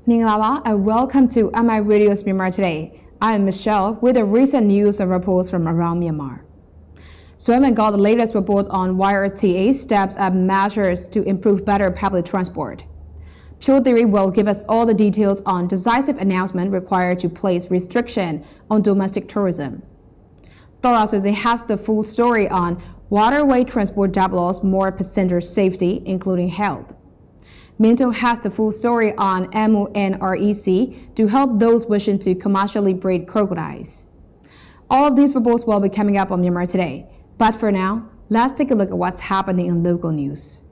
Minglawa and welcome to MI Radio's Myanmar Today. I am Michelle with the recent news and reports from around Myanmar. Sweden got the latest report on YRTA steps up measures to improve better public transport. Pure Theory will give us all the details on decisive announcement required to place restriction on domestic tourism. Thoracic has the full story on waterway transport develops more passenger safety, including health. Minto has the full story on MoNREC to help those wishing to commercially breed crocodiles. All of these reports will be coming up on Myanmar Today. But for now, let's take a look at what's happening in local news.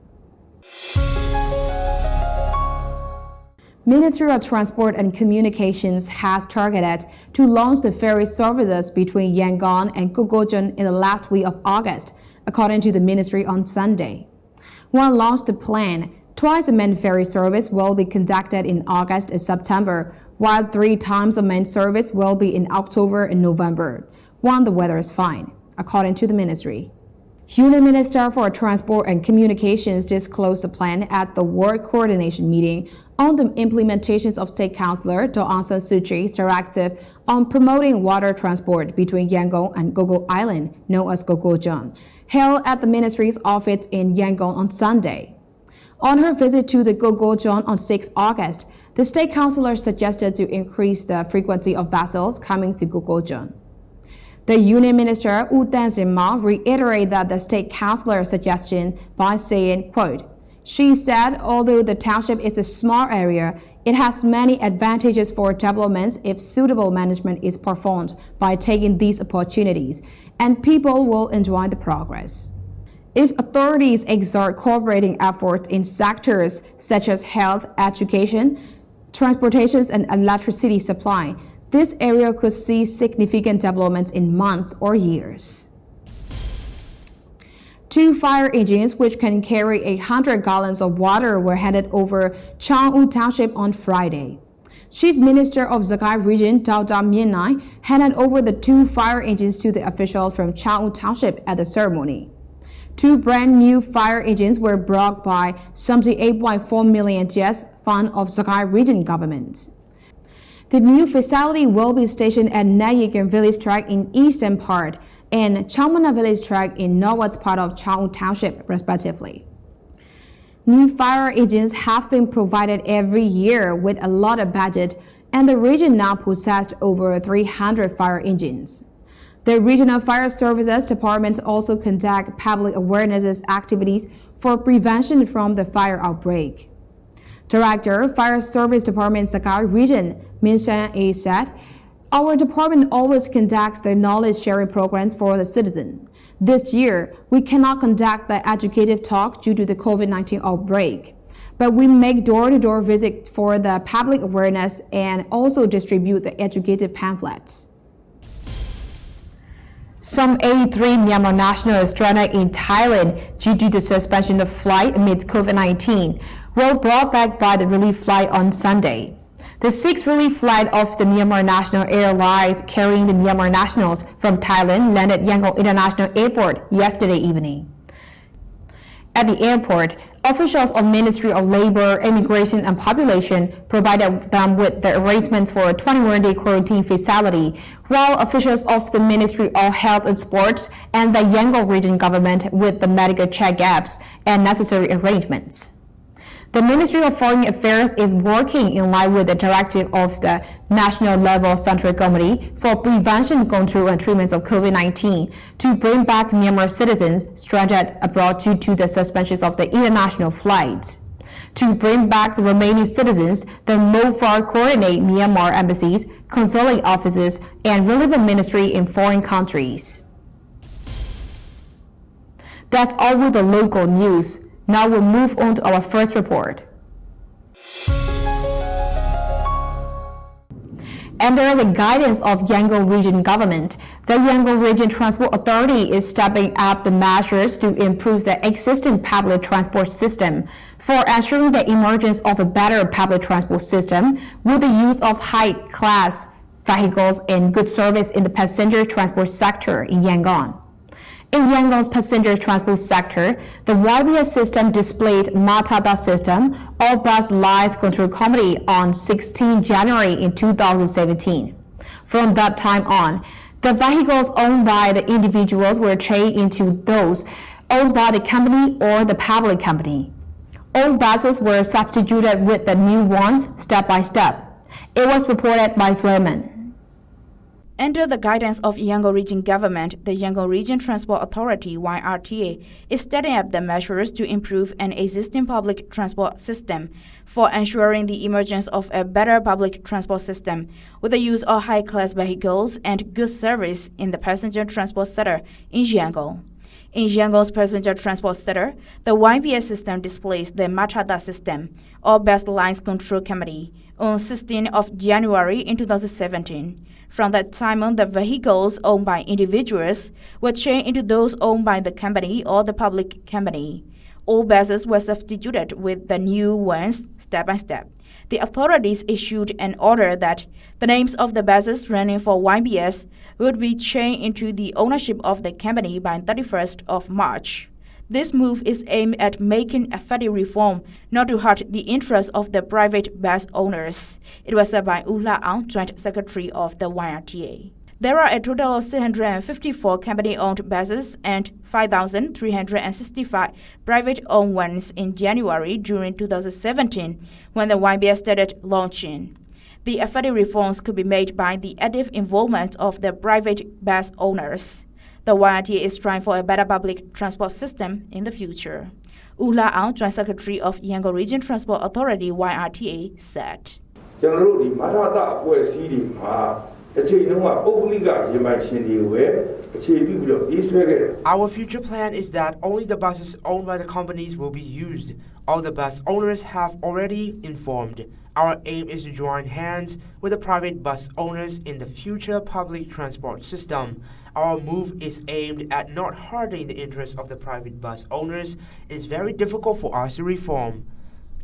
Ministry of Transport and Communications has targeted to launch the ferry services between Yangon and Crocodile in the last week of August, according to the ministry on Sunday. When launched the plan, twice a main ferry service will be conducted in August and September, while 3 times a main service will be in October and November, when the weather is fine, according to the ministry. Union Minister for Transport and Communications disclosed the plan at the World Coordination meeting on the implementations of State Councillor Do Aung San Suu Kyi's directive on promoting water transport between Yangon and Crocodile Island, known as Crocodile, held at the ministry's office in Yangon on Sunday. On her visit to the Crocodile on 6 August, the state councillor suggested to increase the frequency of vessels coming to Crocodile. The Union Minister U Tansin Ma reiterated that the state councillor's suggestion by saying, quote, "She said, although the township is a small area, it has many advantages for developments if suitable management is performed by taking these opportunities, and people will enjoy the progress. If authorities exert cooperating efforts in sectors such as health, education, transportation, and electricity supply, this area could see significant developments in months or years." 2 fire engines which can carry 100 gallons of water were handed over Chang'u Township on Friday. Chief Minister of Zagai Region, Dauda Mienai, handed over the 2 fire engines to the officials from Chang'u Township at the ceremony. 2 brand new fire engines were brought by 78.4 million JS fund of Zagai Region government. The new facility will be stationed at Nayigan village tract in eastern part and Chamana village tract in northwest part of Chang'u Township, respectively. New fire engines have been provided every year with a lot of budget, and the region now possessed over 300 fire engines. The Regional Fire Services Department also conduct public awareness activities for prevention from the fire outbreak. Director, Fire Service Department Zagai Region, Min Shan-A said, "Our department always conducts the knowledge sharing programs for the citizen. This year, we cannot conduct the educative talk due to the COVID-19 outbreak, but we make door-to-door visits for the public awareness and also distribute the educative pamphlets." Some 83 Myanmar nationals stranded in Thailand due to the suspension of flight amidst COVID-19 were brought back by the relief flight on Sunday. The 6th relief flight of the Myanmar National Airlines carrying the Myanmar nationals from Thailand landed Yangon International Airport yesterday evening. At the airport, officials of Ministry of Labor, Immigration and Population provided them with the arrangements for a 21-day quarantine facility, while officials of the Ministry of Health and Sports and the Yangon region government with the medical check-ups and necessary arrangements. The Ministry of Foreign Affairs is working in line with the directive of the National Level Central Committee for Prevention, Control and Treatment of COVID-19 to bring back Myanmar citizens stranded abroad due to the suspensions of the international flights. To bring back the remaining citizens, the MoFar coordinate Myanmar embassies, consulate offices, and relevant ministry in foreign countries. That's all with the local news. Now we'll move on to our first report. Under the guidance of Yangon Region Government, the Yangon Region Transport Authority is stepping up the measures to improve the existing public transport system for ensuring the emergence of a better public transport system with the use of high-class vehicles and good service in the passenger transport sector in Yangon. In Yangon's passenger transport sector, the YBS system displayed Matata system, all bus lines control committee on 16 January in 2017. From that time on, the vehicles owned by the individuals were changed into those owned by the company or the public company. Old buses were substituted with the new ones step by step. It was reported by Swayman. Under the guidance of Yangon Region Government, the Yangon Region Transport Authority (YRTA) is stepping up the measures to improve an existing public transport system for ensuring the emergence of a better public transport system with the use of high-class vehicles and good service in the passenger transport sector in Yangon. In Yangon's passenger transport sector, the YBS system displays the Matata system, or Best Lines Control Committee, on 16 of January in 2017. From that time on, the vehicles owned by individuals were changed into those owned by the company or the public company. All buses were substituted with the new ones step by step. The authorities issued an order that the names of the buses running for YBS would be changed into the ownership of the company by 31st of March. This move is aimed at making effective reform not to hurt the interests of the private bus owners. It was said by Ula Ang, Joint Secretary of the YRTA. There are a total of 654 company-owned buses and 5,365 private-owned ones in January during 2017 when the YBS started launching. The effective reforms could be made by the active involvement of the private bus owners. The YRTA is trying for a better public transport system in the future. Ula Ang, Joint Secretary of Yangon Region Transport Authority (YRTA), said. Our future plan is that only the buses owned by the companies will be used. All the bus owners have already informed. Our aim is to join hands with the private bus owners in the future public transport system. Our move is aimed at not hurting the interests of the private bus owners. It is very difficult for us to reform.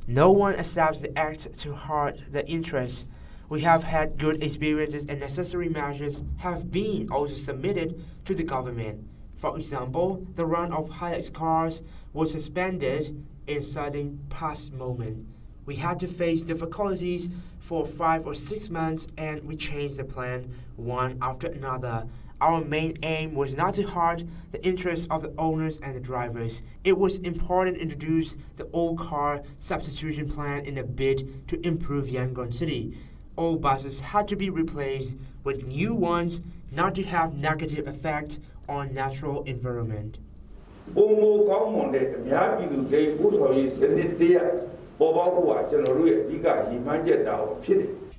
No one accepts the act to hurt the interests. We have had good experiences and necessary measures have been also submitted to the government. For example, the run of Hilux cars was suspended in certain past moment. We had to face difficulties for 5 or 6 months and we changed the plan one after another. Our main aim was not to hurt the interests of the owners and the drivers. It was important to introduce the old car substitution plan in a bid to improve Yangon City. All buses had to be replaced with new ones not to have negative effect on natural environment.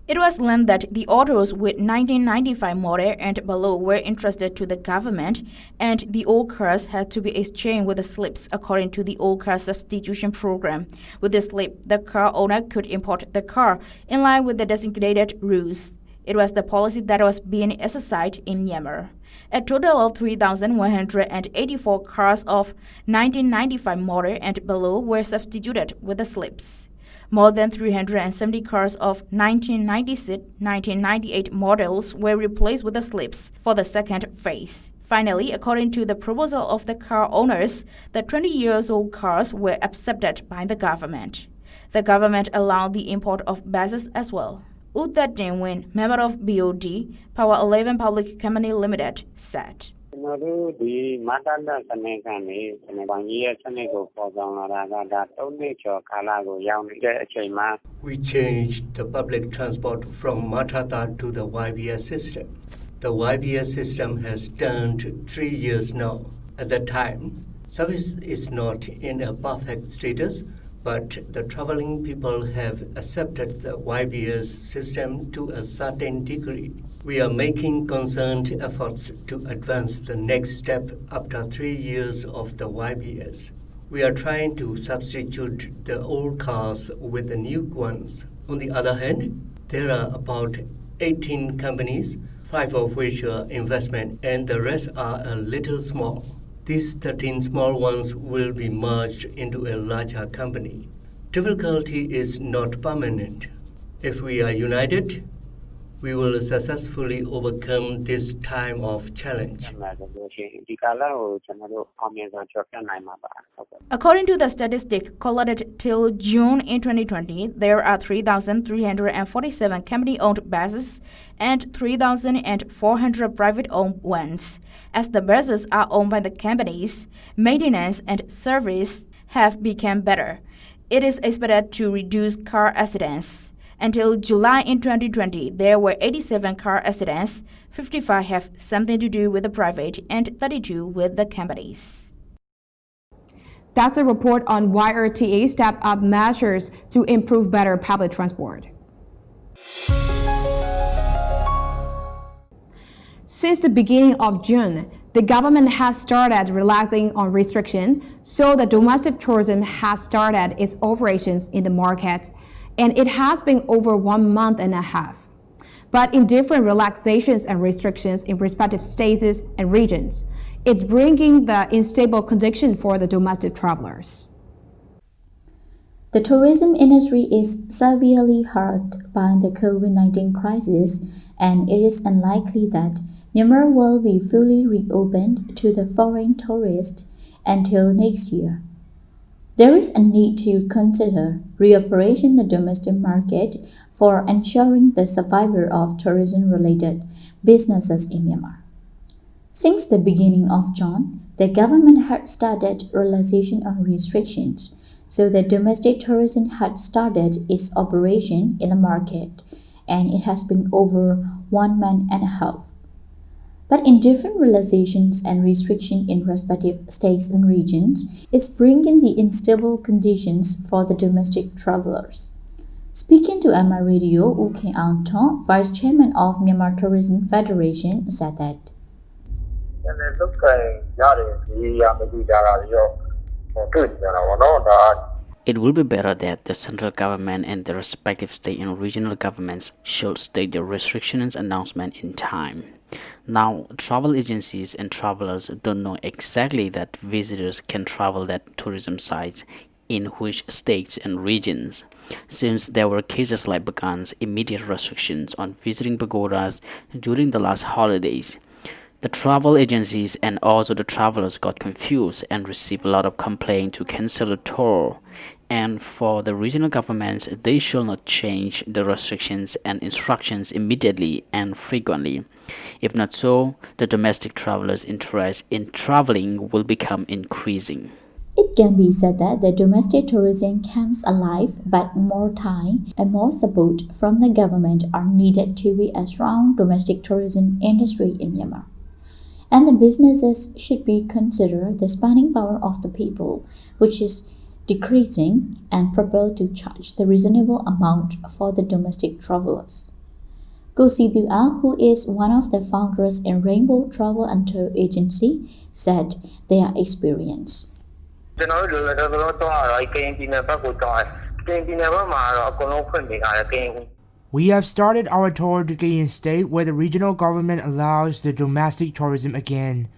It was learned that the autos with 1995 model and below were entrusted to the government, and the old cars had to be exchanged with the slips according to the old car substitution program. With the slip, the car owner could import the car in line with the designated rules. It was the policy that was being exercised in Myanmar. A total of 3,184 cars of 1995 model and below were substituted with the slips. More than 370 cars of 1996-1998 models were replaced with the slips for the second phase. Finally, according to the proposal of the car owners, the 20-year-old cars were accepted by the government. The government allowed the import of buses as well. Uta Dingwin, member of BOD, Power 11 Public Company Limited, said. We changed the public transport from Matata to the YBS system. The YBS system has turned 3 years now. At that time, service is not in a perfect status, but the traveling people have accepted the YBS system to a certain degree. We are making concerned efforts to advance the next step after 3 years of the YBS. We are trying to substitute the old cars with the new ones. On the other hand, there are about 18 companies, 5 of which are investment, and the rest are a little small. These 13 small ones will be merged into a larger company. Difficulty is not permanent. If we are united, we will successfully overcome this time of challenge. According to the statistic collected till June in 2020, there are 3,347 company-owned buses and 3,400 private-owned ones. As the buses are owned by the companies, maintenance and service have become better. It is expected to reduce car accidents. Until July in 2020, there were 87 car accidents, 55 have something to do with the private and 32 with the companies. That's a report on YRTA stepped up measures to improve better public transport. Since the beginning of June, the government has started relaxing on restriction, so the domestic tourism has started its operations in the market, and it has been over 1 month and a half. But in different relaxations and restrictions in respective states and regions, it's bringing the unstable condition for the domestic travelers. The tourism industry is severely hurt by the COVID-19 crisis, and it is unlikely that Myanmar will be fully reopened to the foreign tourists until next year. There is a need to consider reoperation the domestic market for ensuring the survival of tourism-related businesses in Myanmar. Since the beginning of June, the government had started relaxation of restrictions, so the domestic tourism had started its operation in the market, and it has been over 1 month and a half. But in different relaxations and restrictions in respective states and regions, it's bringing the unstable conditions for the domestic travelers. Speaking to MR Radio, U Kin Aung Thong, Vice Chairman of Myanmar Tourism Federation, said that it will be better that the central government and the respective state and regional governments should state the restrictions announcement in time. Now, travel agencies and travelers don't know exactly that visitors can travel at tourism sites in which states and regions. Since there were cases like Bagan's immediate restrictions on visiting pagodas during the last holidays, the travel agencies and also the travelers got confused and received a lot of complaints to cancel the tour. And for the regional governments, they should not change the restrictions and instructions immediately and frequently. If not so, the domestic travelers' interest in traveling will become increasing. it can be said that the domestic tourism comes alive, but more time and more support from the government are needed to be a strong domestic tourism industry in Myanmar. And the businesses should be considered the spending power of the people, which is decreasing, and prepared to charge the reasonable amount for the domestic travelers. Go Situa, who is one of the founders in Rainbow Travel and Tour Agency, said their experience. We have started our tour to Kayin State, where the regional government allows the domestic tourism again.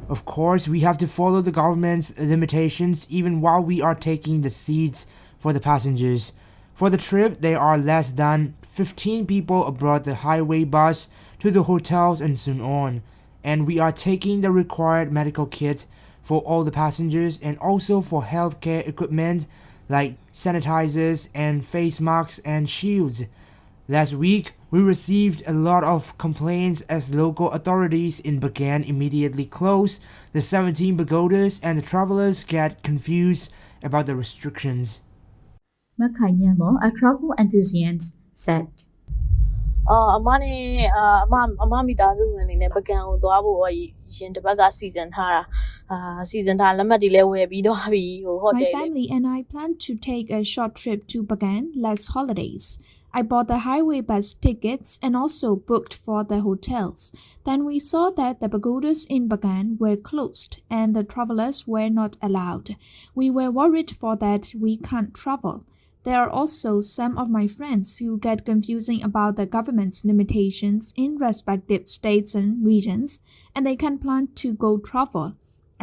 Of course, we have to follow the government's limitations even while we are taking the seats for the passengers. For the trip, there are less than 15 people aboard the highway bus to the hotels and soon on, and we are taking the required medical kit for all the passengers and also for healthcare equipment like sanitizers and face masks and shields. Last week, we received a lot of complaints as local authorities in Bagan immediately closed the 17 pagodas and the travelers get confused about the restrictions. Makai Myanmar, a travel enthusiast, said, အမနဲ့အမမိသားစုဝင်နေနဲ့ပကံကိုသွားဖို့ရင်တစ်ပတ်ကစီစဉ်ထားလက်မှတ်တွေလည်းဝယ်ပြီးသွားပြီဟို My family and I plan to take a short trip to Bagan last holidays. I bought the highway bus tickets and also booked for the hotels. Then we saw that the pagodas in Bagan were closed and the travelers were not allowed. We were worried for that we can't travel. There are also some of my friends who get confusing about the government's limitations in respective states and regions, and they can plan to go travel.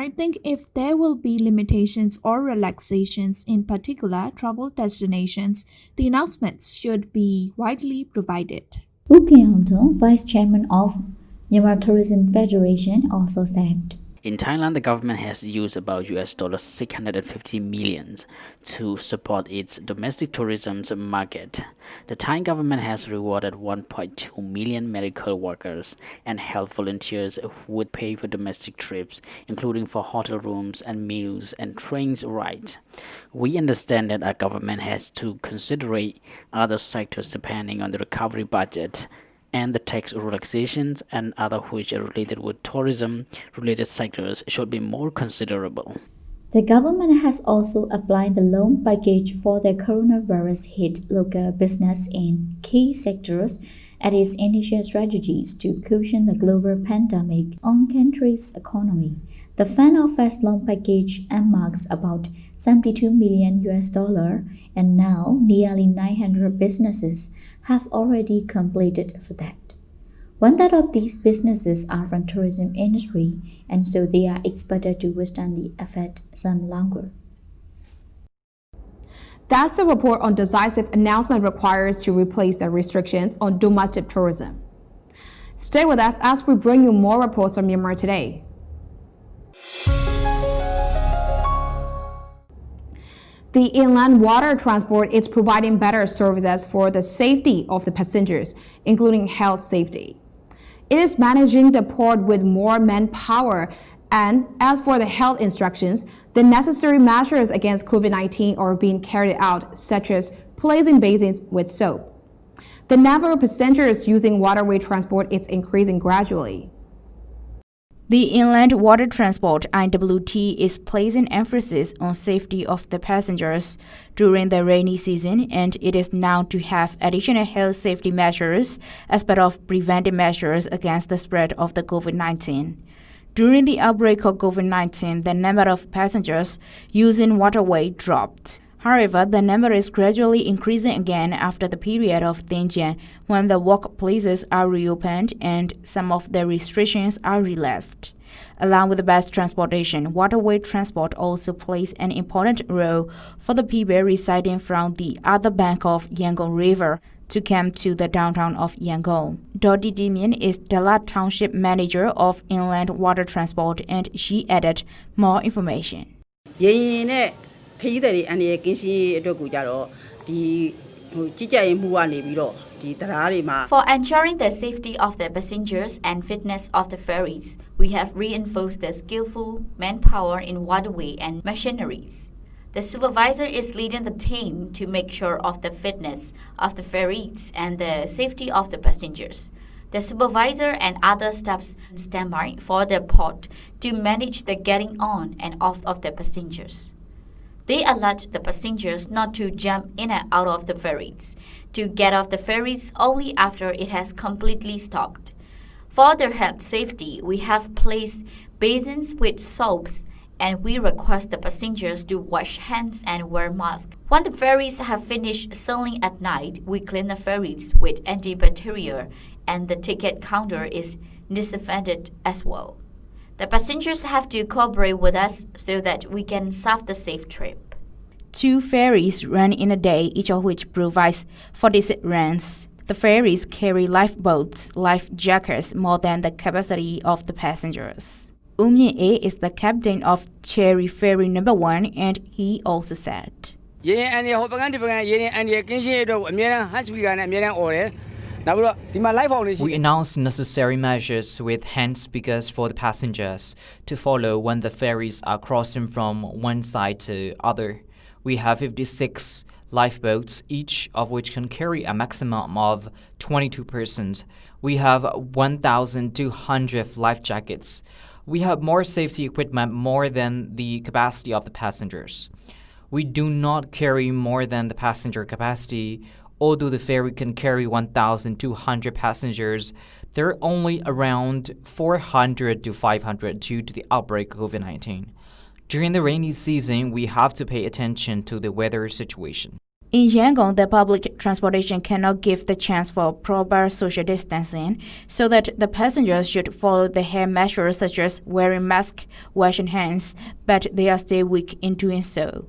I think if there will be limitations or relaxations in particular travel destinations, the announcements should be widely provided. U Keantong, Vice Chairman of Myanmar Tourism Federation, also said. In Thailand, the government has used about US $650 million to support its domestic tourism market. The Thai government has rewarded 1.2 million medical workers and health volunteers who would pay for domestic trips, including for hotel rooms and meals and trains rides. We understand that our government has to consider other sectors depending on the recovery budget, and the tax relaxations and other which are related with tourism-related sectors should be more considerable. The government has also applied the loan package for the coronavirus hit local business in key sectors at its initial strategies to cushion the global pandemic on country's economy. The final first loan package earmarks about $72 million, and now nearly 900 businesses have already completed for that. 1/3 of these businesses are from tourism industry, and so they are expected to withstand the effect some longer. That's the report on decisive announcement requires to replace the restrictions on domestic tourism. Stay with us as we bring you more reports from Myanmar Today. The inland water transport is providing better services for the safety of the passengers, including health safety. It is managing the port with more manpower, and as for the health instructions, the necessary measures against COVID-19 are being carried out, such as placing basins with soap. The number of passengers using waterway transport is increasing gradually. The Inland Water Transport (IWT) is placing emphasis on safety of the passengers during the rainy season, and it is now to have additional health safety measures as part of preventive measures against the spread of the COVID-19. During the outbreak of COVID-19, the number of passengers using waterway dropped. However, the number is gradually increasing again after the period of danger when the workplaces are reopened and some of the restrictions are relaxed. Along with the bus transportation, waterway transport also plays an important role for the people residing from the other bank of Yangon River to come to the downtown of Yangon. Dodi Dimian is Dalat Township Manager of Inland Water Transport, and she added more information. For ensuring the safety of the passengers and fitness of the ferries, we have reinforced the skillful manpower in waterway and machineries. The supervisor is leading the team to make sure of the fitness of the ferries and the safety of the passengers. The supervisor and other staffs stand by for the port to manage the getting on and off of the passengers. They alert the passengers not to jump in and out of the ferries, to get off the ferries only after it has completely stopped. For their health safety, we have placed basins with soaps, and we request the passengers to wash hands and wear masks. When the ferries have finished sailing at night, we clean the ferries with antibacterial, and the ticket counter is disinfected as well. The passengers have to cooperate with us so that we can serve the safe trip. 2 ferries run in a day, each of which provides 46 runs. The ferries carry lifeboats, life jackets more than the capacity of the passengers. Umye A is the captain of Cherry Ferry number 1, and he also said, We announce necessary measures with hand speakers for the passengers to follow when the ferries are crossing from one side to other. We have 56 lifeboats, each of which can carry a maximum of 22 persons. We have 1,200 life jackets. We have more safety equipment more than the capacity of the passengers. We do not carry more than the passenger capacity. Although the ferry can carry 1,200 passengers, there are only around 400 to 500 due to the outbreak of COVID-19. During the rainy season, we have to pay attention to the weather situation. In Yangon, the public transportation cannot give the chance for proper social distancing, so that the passengers should follow the health measures such as wearing masks, washing hands, but they are still weak in doing so.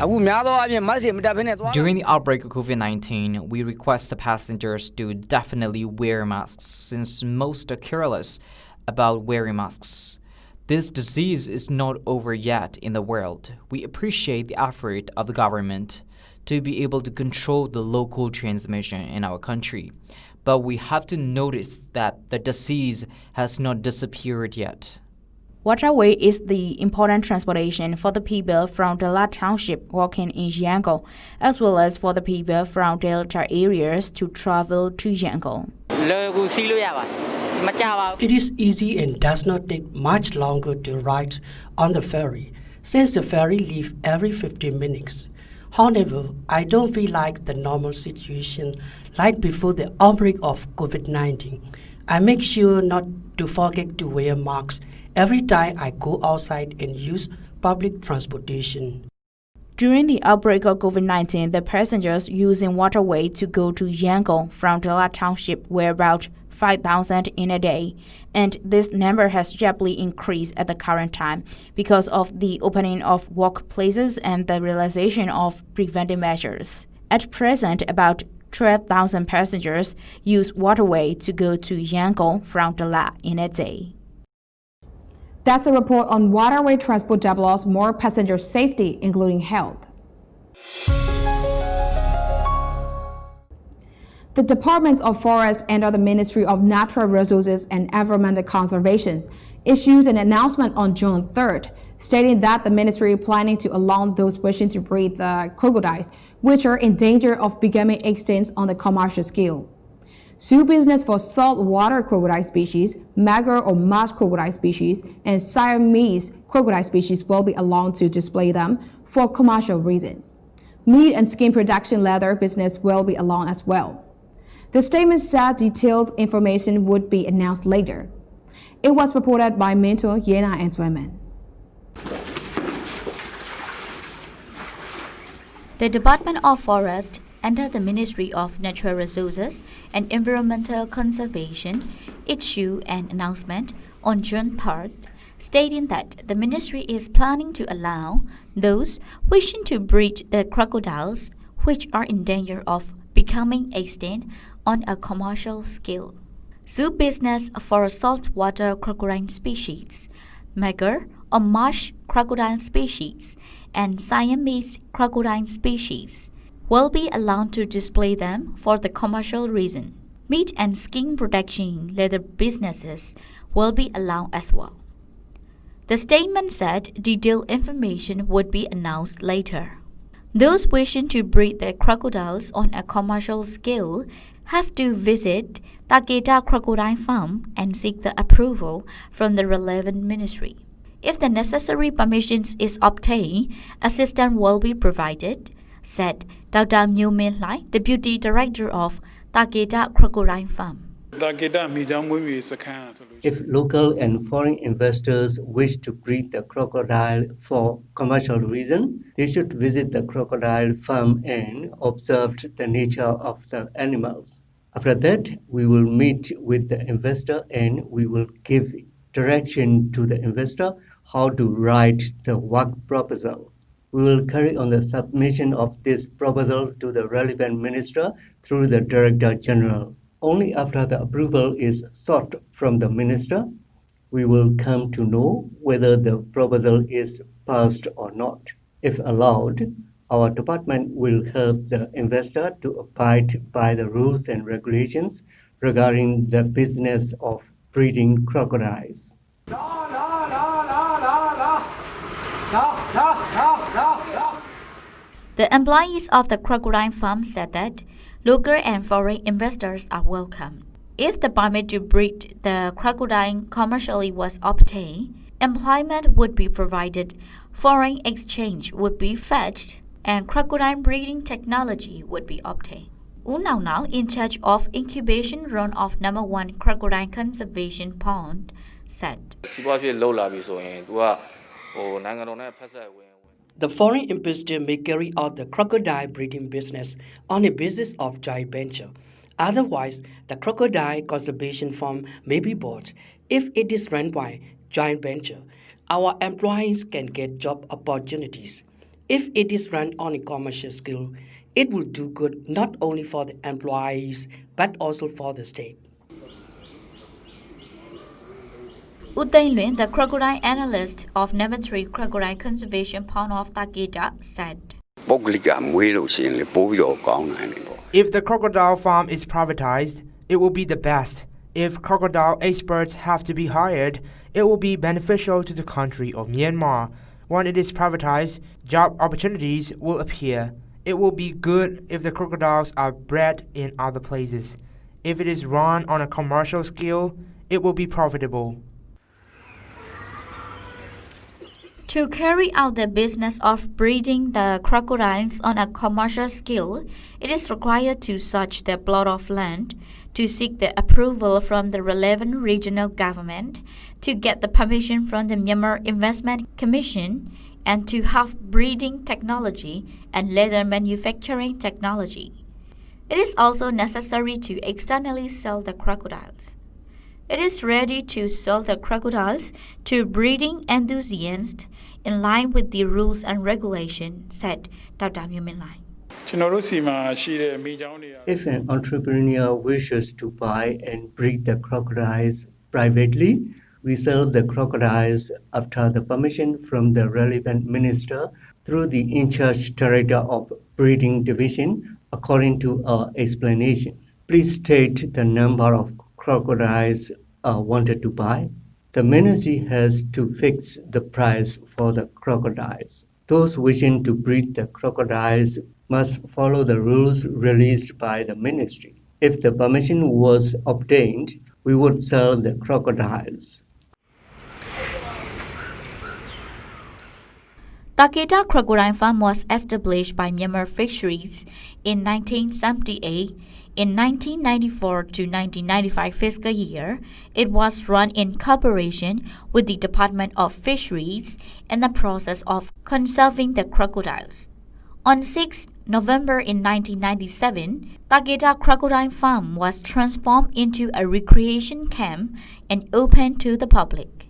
During the outbreak of COVID-19, we request the passengers to definitely wear masks since most are careless about wearing masks. This disease is not over yet in the world. We appreciate the effort of the government to be able to control the local transmission in our country. But we have to notice that the disease has not disappeared yet. Waterway is the important transportation for the people from the La Township working in Yangon, as well as for the people from Delta areas to travel to Yangon. It is easy and does not take much longer to ride on the ferry, since the ferry leaves every 15 minutes. However, I don't feel like the normal situation like before the outbreak of COVID-19. I make sure not to forget to wear masks every time I go outside and use public transportation. During the outbreak of COVID-19, the passengers using waterway to go to Yangon from the La Township were about 5,000 in a day, and this number has sharply increased at the current time because of the opening of workplaces and the realization of preventive measures. At present, about 12,000 passengers use waterway to go to Yangon from the La in a day. That's a report on waterway transport develops more passenger safety, including health. The Departments of Forest and the Ministry of Natural Resources and Environmental Conservation issued an announcement on June 3rd, stating that the ministry is planning to allow those wishing to breed the crocodiles, which are in danger of becoming extinct on the commercial scale. Zoo business for saltwater crocodile species, Magar or Marsh crocodile species, and Siamese crocodile species will be allowed to display them for commercial reasons. Meat and skin production leather business will be allowed as well. The statement said detailed information would be announced later. It was reported by Minto, Yena, and Sweman. The Department of Forest under the Ministry of Natural Resources and Environmental Conservation issued an announcement on June 3rd stating that the ministry is planning to allow those wishing to breed the crocodiles, which are in danger of becoming extinct on a commercial scale. Zoo business for saltwater crocodile species, Magar or marsh crocodile species, and Siamese crocodile species will be allowed to display them for the commercial reason. Meat and skin production leather businesses will be allowed as well. The statement said detailed information would be announced later. Those wishing to breed the crocodiles on a commercial scale have to visit Takeda Crocodile Farm and seek the approval from the relevant ministry. If the necessary permissions is obtained, assistance will be provided, said Dr. Myo-Min Lai, Deputy Director of Takeda Crocodile Farm. If local and foreign investors wish to breed the crocodile for commercial reason, they should visit the crocodile farm and observe the nature of the animals. After that, we will meet with the investor and we will give direction to the investor how to write the work proposal. We will carry on the submission of this proposal to the relevant minister through the Director General. Only after the approval is sought from the minister, we will come to know whether the proposal is passed or not. If allowed, our department will help the investor to abide by the rules and regulations regarding the business of breeding crocodiles. The employees of the crocodile farm said that local and foreign investors are welcome. If the permit to breed the crocodile commercially was obtained, employment would be provided, foreign exchange would be fetched, and crocodile breeding technology would be obtained. Now, in charge of incubation run of number 1 crocodile conservation pond, said. The foreign investor may carry out the crocodile breeding business on a basis of joint venture. Otherwise, the crocodile conservation farm may be bought. If it is run by joint venture, our employees can get job opportunities. If it is run on a commercial scale, it will do good not only for the employees but also for the state. Utainluen, the crocodile analyst of Myanmar Crocodile Conservation Pond of Takeda, said, If the crocodile farm is privatized, it will be the best. If crocodile experts have to be hired, it will be beneficial to the country of Myanmar. When it is privatized, job opportunities will appear. It will be good if the crocodiles are bred in other places. If it is run on a commercial scale, it will be profitable. To carry out the business of breeding the crocodiles on a commercial scale, it is required to search the plot of land, to seek the approval from the relevant regional government, to get the permission from the Myanmar Investment Commission, and to have breeding technology and leather manufacturing technology. It is also necessary to externally sell the crocodiles. It is ready to sell the crocodiles to breeding enthusiasts in line with the rules and regulations, said Dr. Muminlai. If an entrepreneur wishes to buy and breed the crocodiles privately, we sell the crocodiles after the permission from the relevant minister through the in-charge director of breeding division, according to our explanation. Please state the number of crocodiles wanted to buy. The ministry has to fix the price for the crocodiles. Those wishing to breed the crocodiles must follow the rules released by the ministry. If the permission was obtained, we would sell the crocodiles. Takeda Crocodile Farm was established by Myanmar Fisheries in 1978. In 1994 to 1995 fiscal year, it was run in cooperation with the Department of Fisheries in the process of conserving the crocodiles. On 6 November in 1997, Takeda Crocodile Farm was transformed into a recreation camp and opened to the public.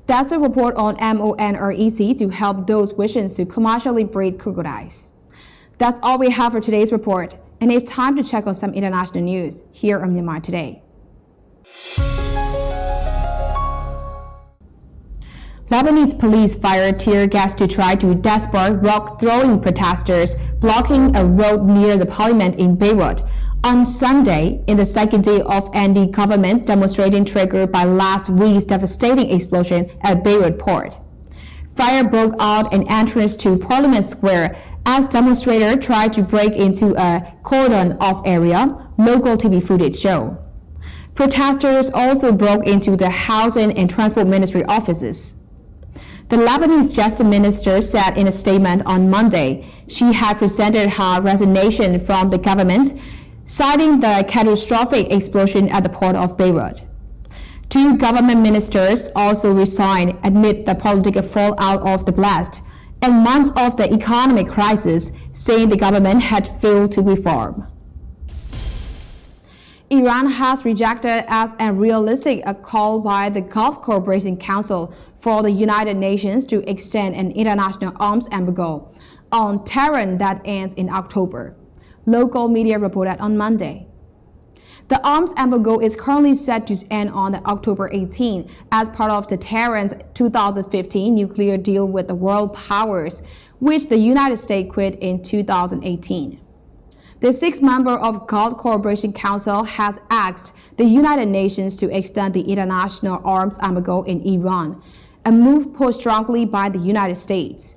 That's a report on MoNREC to help those wishing to commercially breed crocodiles. That's all we have for today's report, and it's time to check on some international news here on Myanmar Today. Lebanese police fired tear gas to try to disperse rock-throwing protesters blocking a road near the parliament in Beirut on Sunday, in the second day of anti-government demonstration triggered by last week's devastating explosion at Beirut port. Fire broke out an entrance to Parliament Square as demonstrators tried to break into a cordon-off area, local TV footage show. Protesters also broke into the Housing and Transport Ministry offices. The Lebanese Justice Minister said in a statement on Monday she had presented her resignation from the government, citing the catastrophic explosion at the port of Beirut. 2 government ministers also resigned amid the political fallout of the blast and months of the economic crisis, saying the government had failed to reform. Iran has rejected as unrealistic a call by the Gulf Cooperation Council for the United Nations to extend an international arms embargo on Tehran that ends in October, local media reported on Monday. The arms embargo is currently set to end on October 18 as part of the Tehran's 2015 nuclear deal with the world powers, which the United States quit in 2018. The 6-member of Gulf Cooperation Council has asked the United Nations to extend the international arms embargo in Iran, a move pushed strongly by the United States.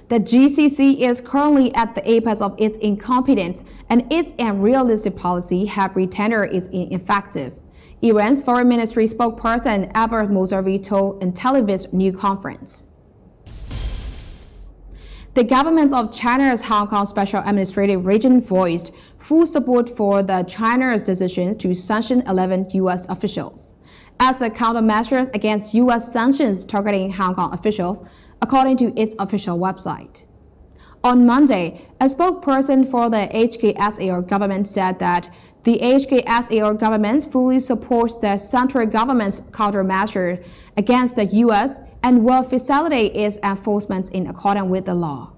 The GCC is currently at the apex of its incompetence, and its unrealistic policy have rendered it ineffective, Iran's foreign ministry spokesperson Abbas Mousavi told in Tel Aviv's news conference. The government of China's Hong Kong Special Administrative Region voiced full support for China's decision to sanction 11 U.S. officials as a countermeasure against U.S. sanctions targeting Hong Kong officials, according to its official website. On Monday, a spokesperson for the HKSAR government said that the HKSAR government fully supports the central government's countermeasure against the U.S. and will facilitate its enforcement in accordance with the law.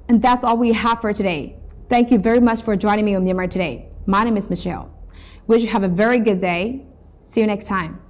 And that's all we have for today. Thank you very much for joining me on Myanmar Today. My name is Michelle. Wish you have a very good day. See you next time.